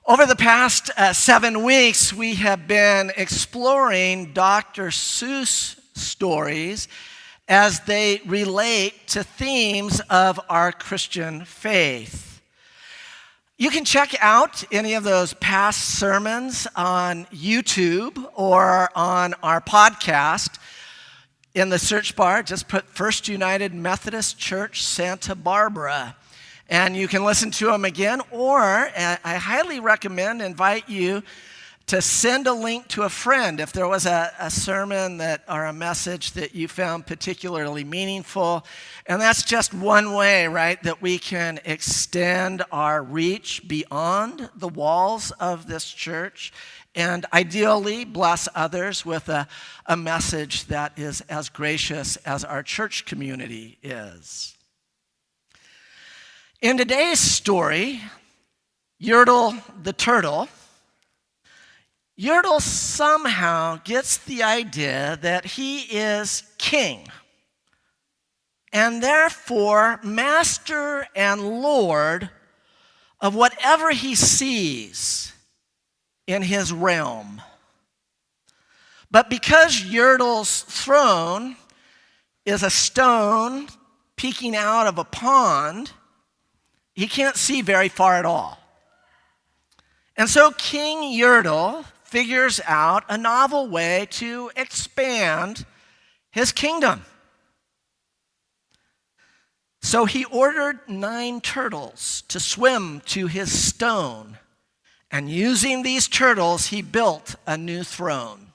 Over the past 7 weeks, we have been exploring Dr. Seuss stories as they relate to themes of our Christian faith. You can check out any of those past sermons on YouTube or on our podcast. In the search bar, just put First United Methodist Church, Santa Barbara. And you can listen to them again, or I highly invite you to send a link to a friend if there was a sermon or a message that you found particularly meaningful. And that's just one way, right, that we can extend our reach beyond the walls of this church and ideally bless others with a message that is as gracious as our church community is. In today's story, Yertle the turtle, Yertle somehow gets the idea that he is king and therefore master and lord of whatever he sees in his realm. But because Yertle's throne is a stone peeking out of a pond, he can't see very far at all. And so King Yertle figures out a novel way to expand his kingdom. So he ordered 9 turtles to swim to his stone, and using these turtles, he built a new throne.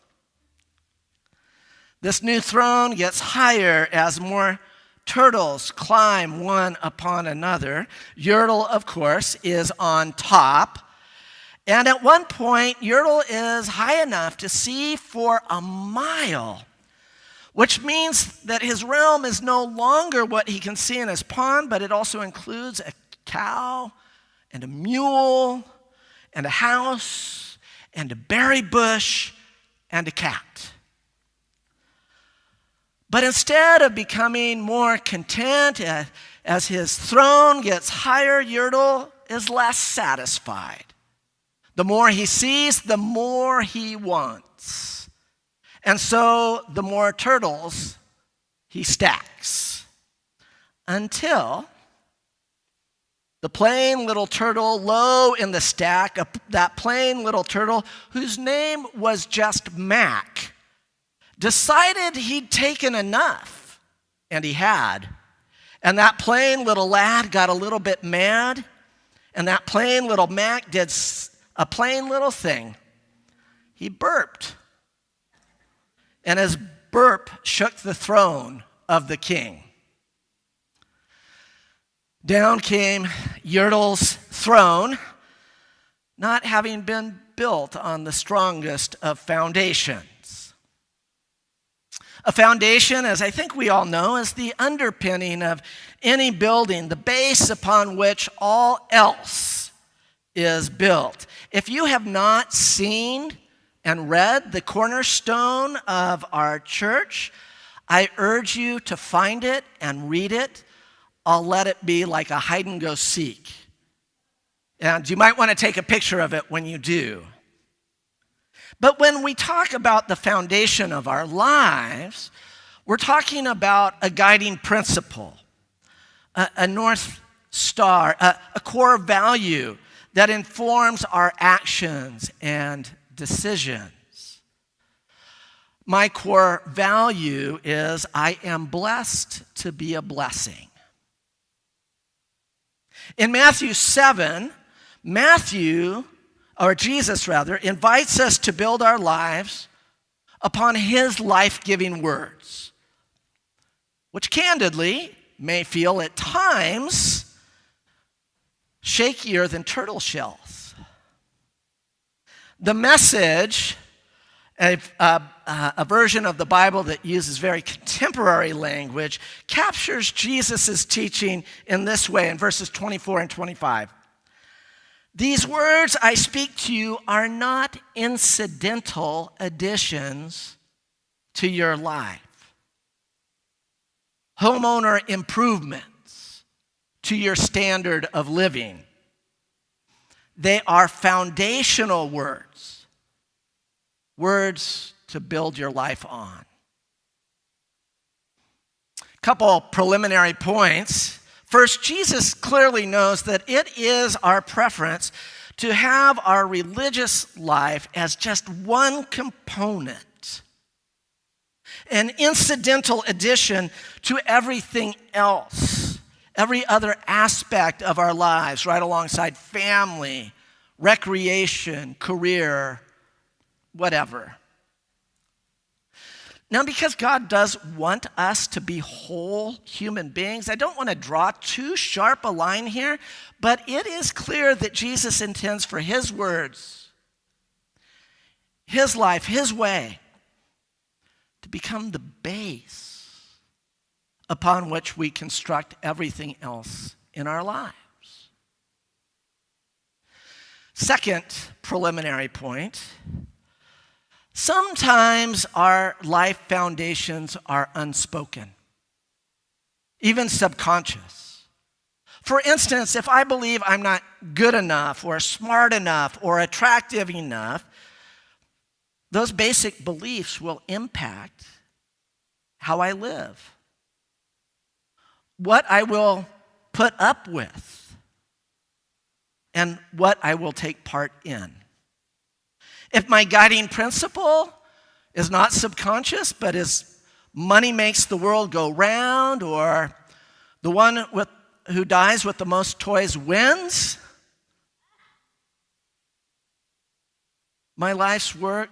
This new throne gets higher as more turtles climb one upon another. Yertle, of course, is on top. And at one point, Yertle is high enough to see for a mile, which means that his realm is no longer what he can see in his pond, but it also includes a cow and a mule and a house and a berry bush and a cat. But instead of becoming more content as his throne gets higher, Yertle is less satisfied. The more he sees, the more he wants. And so the more turtles he stacks. Until the plain little turtle low in the stack, that plain little turtle whose name was just Mac, decided he'd taken enough, and he had. And that plain little lad got a little bit mad, and that plain little Mac did a plain little thing. He burped, and his burp shook the throne of the king. Down came Yertle's throne, not having been built on the strongest of foundations. A foundation, as I think we all know, is the underpinning of any building, the base upon which all else is built. If you have not seen and read the cornerstone of our church, I urge you to find it and read it. I'll let it be like a hide and go seek. And you might want to take a picture of it when you do. But when we talk about the foundation of our lives, we're talking about a guiding principle, a North Star, a core value that informs our actions and decisions. My core value is I am blessed to be a blessing. In Matthew 7, Jesus invites us to build our lives upon his life-giving words, which candidly may feel at times shakier than turtle shells. The Message, a version of the Bible that uses very contemporary language, captures Jesus' teaching in this way in verses 24 and 25. These words I speak to you are not incidental additions to your life, homeowner improvements to your standard of living. They are foundational words, words to build your life on. Couple preliminary points. First, Jesus clearly knows that it is our preference to have our religious life as just one component, an incidental addition to everything else, every other aspect of our lives, right alongside family, recreation, career, whatever. Now, because God does want us to be whole human beings, I don't want to draw too sharp a line here, but it is clear that Jesus intends for his words, his life, his way, to become the base upon which we construct everything else in our lives. Second preliminary point. Sometimes our life foundations are unspoken, even subconscious. For instance, if I believe I'm not good enough or smart enough or attractive enough, those basic beliefs will impact how I live, what I will put up with, and what I will take part in. If my guiding principle is not subconscious, but is money makes the world go round, or the one who dies with the most toys wins, my life's work,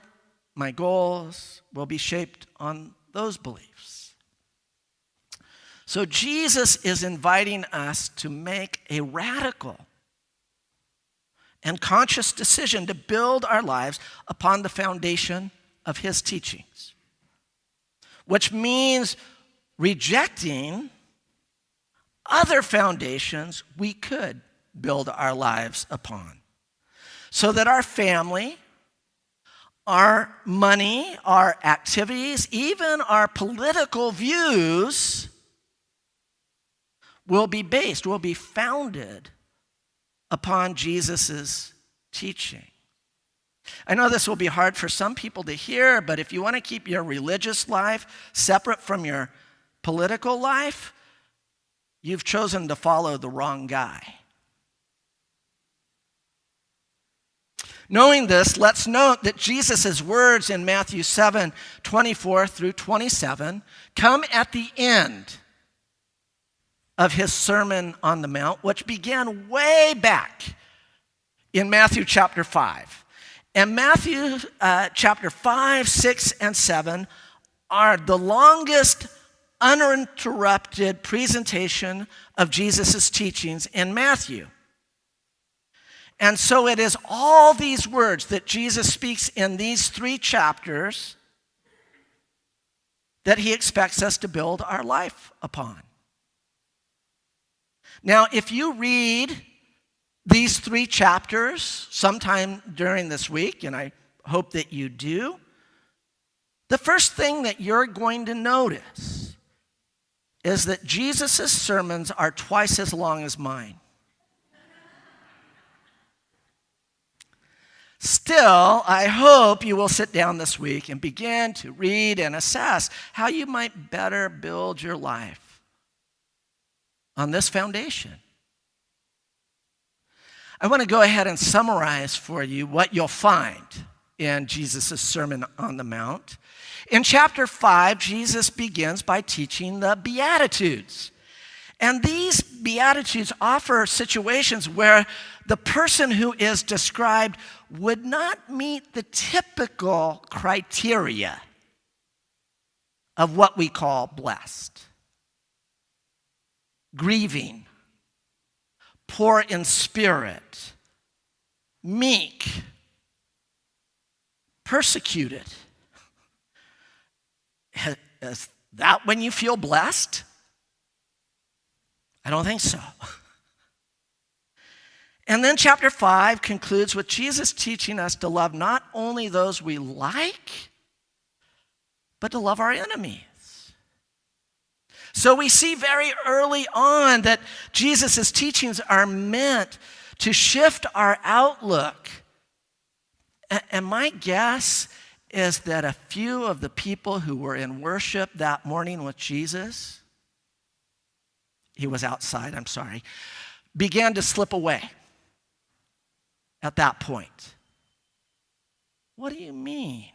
my goals will be shaped on those beliefs. So Jesus is inviting us to make a radical and conscious decision to build our lives upon the foundation of his teachings, which means rejecting other foundations we could build our lives upon, so that our family, our money, our activities, even our political views will be based, will be founded upon Jesus' teaching. I know this will be hard for some people to hear, but if you want to keep your religious life separate from your political life, you've chosen to follow the wrong guy. Knowing this, let's note that Jesus' words in Matthew 7:24 through 27 come at the end of his Sermon on the Mount, which began way back in Matthew chapter 5. And Matthew chapter 5, 6, and 7 are the longest uninterrupted presentation of Jesus' teachings in Matthew. And so it is all these words that Jesus speaks in these 3 chapters that he expects us to build our life upon. Now, if you read these 3 chapters sometime during this week, and I hope that you do, the first thing that you're going to notice is that Jesus' sermons are twice as long as mine. Still, I hope you will sit down this week and begin to read and assess how you might better build your life on this foundation. I want to go ahead and summarize for you what you'll find in Jesus' Sermon on the Mount. In chapter 5, Jesus begins by teaching the Beatitudes. And these Beatitudes offer situations where the person who is described would not meet the typical criteria of what we call blessed. Grieving, poor in spirit, meek, persecuted. Is that when you feel blessed? I don't think so. And then chapter 5 concludes with Jesus teaching us to love not only those we like, but to love our enemies. So we see very early on that Jesus' teachings are meant to shift our outlook. And my guess is that a few of the people who were in worship that morning with Jesus, he was outside, I'm sorry, began to slip away at that point. What do you mean?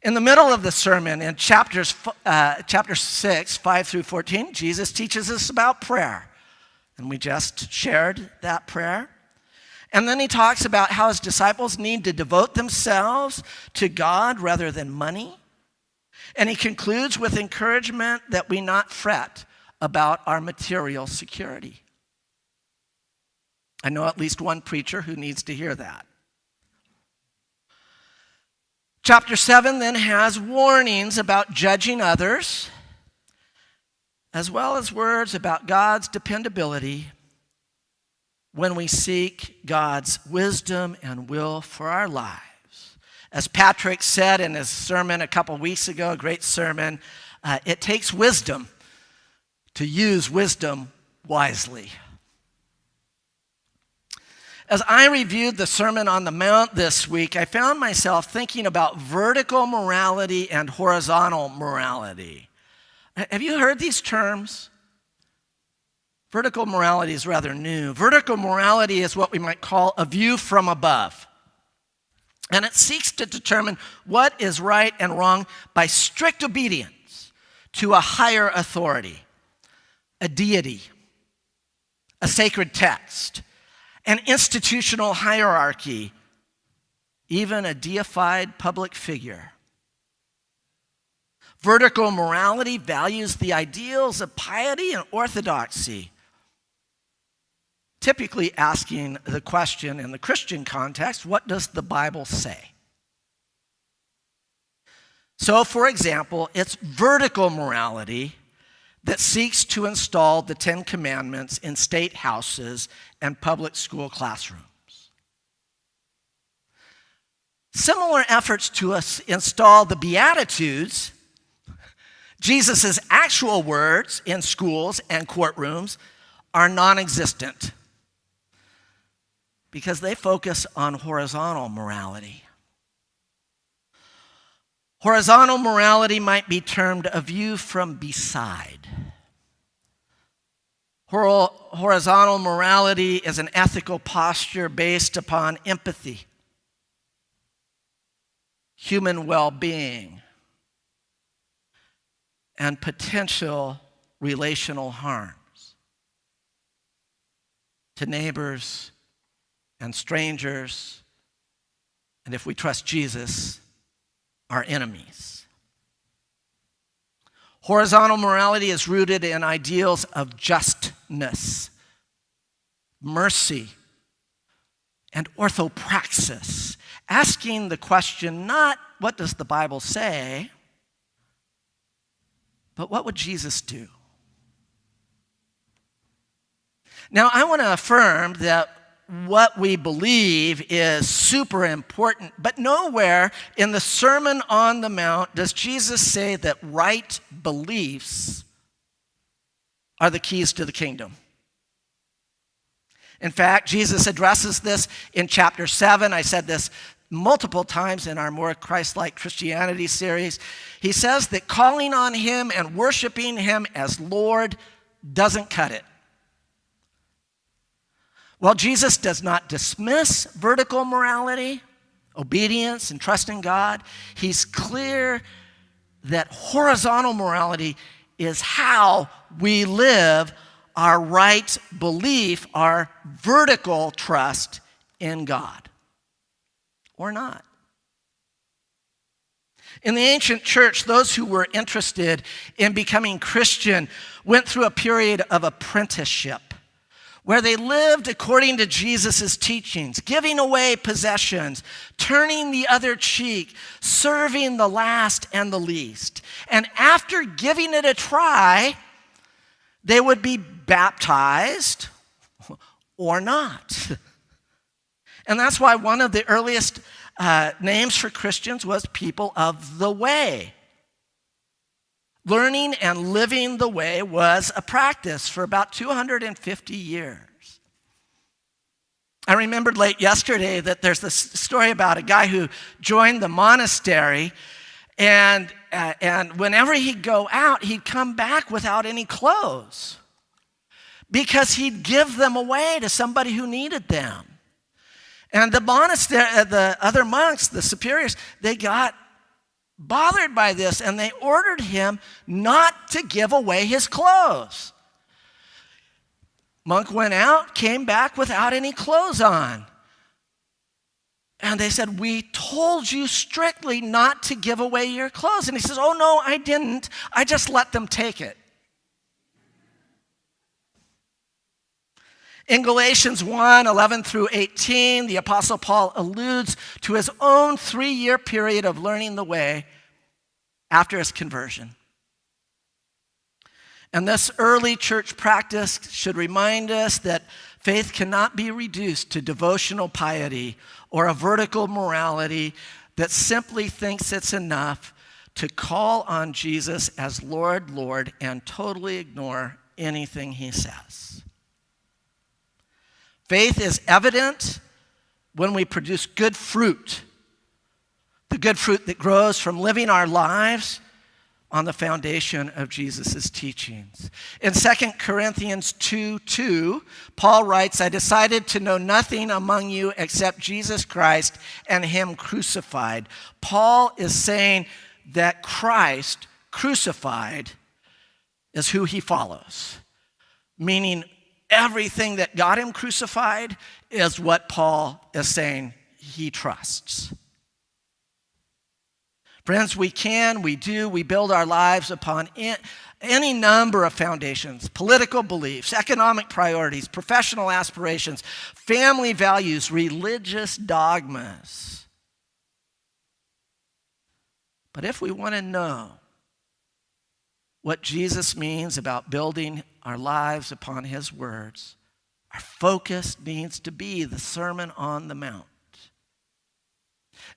In the middle of the sermon, in chapter 6, 5 through 14, Jesus teaches us about prayer. And we just shared that prayer. And then he talks about how his disciples need to devote themselves to God rather than money. And he concludes with encouragement that we not fret about our material security. I know at least one preacher who needs to hear that. Chapter 7 then has warnings about judging others, as well as words about God's dependability when we seek God's wisdom and will for our lives. As Patrick said in his sermon a couple weeks ago, a great sermon, it takes wisdom to use wisdom wisely. As I reviewed the Sermon on the Mount this week, I found myself thinking about vertical morality and horizontal morality. Have you heard these terms? Vertical morality is rather new. Vertical morality is what we might call a view from above. And it seeks to determine what is right and wrong by strict obedience to a higher authority, a deity, a sacred text, an institutional hierarchy, even a deified public figure. Vertical morality values the ideals of piety and orthodoxy, typically asking the question in the Christian context, what does the Bible say? So, for example, it's vertical morality that seeks to install the Ten Commandments in state houses and public school classrooms. Similar efforts to install the Beatitudes, Jesus' actual words in schools and courtrooms, are non-existent because they focus on horizontal morality. Horizontal morality might be termed a view from beside. Horizontal morality is an ethical posture based upon empathy, human well-being, and potential relational harms to neighbors and strangers, and if we trust Jesus, our enemies. Horizontal morality is rooted in ideals of justness, mercy, and orthopraxis, asking the question not, what does the Bible say, but what would Jesus do? Now, I want to affirm that what we believe is super important, but nowhere in the Sermon on the Mount does Jesus say that right beliefs are the keys to the kingdom. In fact, Jesus addresses this in chapter 7. I said this multiple times in our More Christ-like Christianity series. He says that calling on him and worshiping him as Lord doesn't cut it. While Jesus does not dismiss vertical morality, obedience, and trust in God, he's clear that horizontal morality is how we live our right belief, our vertical trust in God, or not. In the ancient church, those who were interested in becoming Christian went through a period of apprenticeship, where they lived according to Jesus' teachings, giving away possessions, turning the other cheek, serving the last and the least. And after giving it a try, they would be baptized or not. And that's why one of the earliest names for Christians was people of the way. Learning and living the way was a practice for about 250 years. I remembered late yesterday that there's this story about a guy who joined the monastery, and whenever he'd go out, he'd come back without any clothes because he'd give them away to somebody who needed them. And the monastery, the other monks, the superiors, they got bothered by this, and they ordered him not to give away his clothes. Monk went out, came back without any clothes on. And they said, "We told you strictly not to give away your clothes." And he says, "Oh, no, I didn't. I just let them take it." In Galatians 1:11 through 18, the Apostle Paul alludes to his own 3-year period of learning the way after his conversion. And this early church practice should remind us that faith cannot be reduced to devotional piety or a vertical morality that simply thinks it's enough to call on Jesus as Lord, Lord, and totally ignore anything he says. Faith is evident when we produce good fruit, the good fruit that grows from living our lives on the foundation of Jesus' teachings. In 2 Corinthians 2:2, Paul writes, "I decided to know nothing among you except Jesus Christ and him crucified." Paul is saying that Christ crucified is who he follows, meaning everything that got him crucified is what Paul is saying he trusts. Friends, we build our lives upon any number of foundations: political beliefs, economic priorities, professional aspirations, family values, religious dogmas. But if we want to know what Jesus means about building our lives upon his words, our focus needs to be the Sermon on the Mount.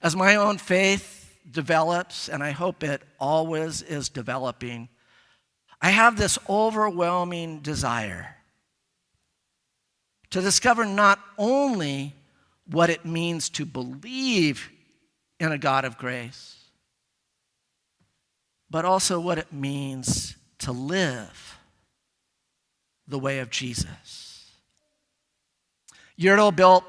As my own faith develops, and I hope it always is developing, I have this overwhelming desire to discover not only what it means to believe in a God of grace, but also what it means to live the way of Jesus. Yertle built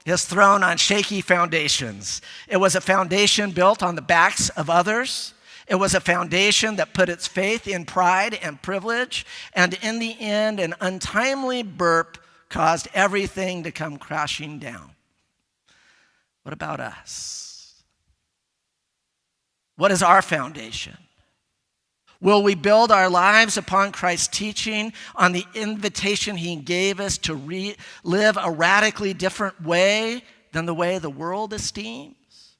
his throne on shaky foundations. It was a foundation built on the backs of others. It was a foundation that put its faith in pride and privilege, and in the end, an untimely burp caused everything to come crashing down. What about us? What is our foundation? Will we build our lives upon Christ's teaching, on the invitation he gave us to live a radically different way than the way the world esteems?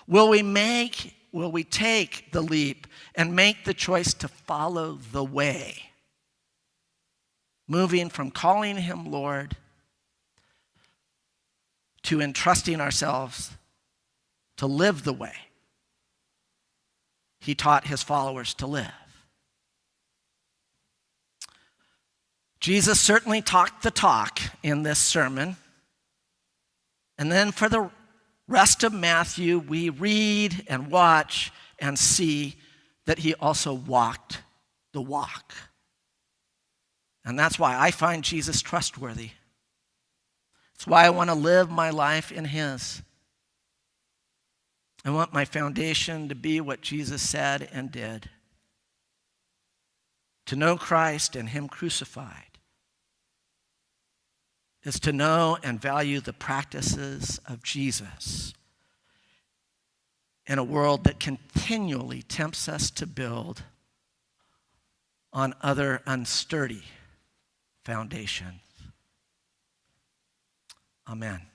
Will we take the leap and make the choice to follow the way, moving from calling him Lord to entrusting ourselves to live the way he taught his followers to live? Jesus certainly talked the talk in this sermon. And then for the rest of Matthew, we read and watch and see that he also walked the walk. And that's why I find Jesus trustworthy. That's why I want to live my life in his. I want my foundation to be what Jesus said and did. To know Christ and him crucified is to know and value the practices of Jesus in a world that continually tempts us to build on other unsturdy foundations. Amen.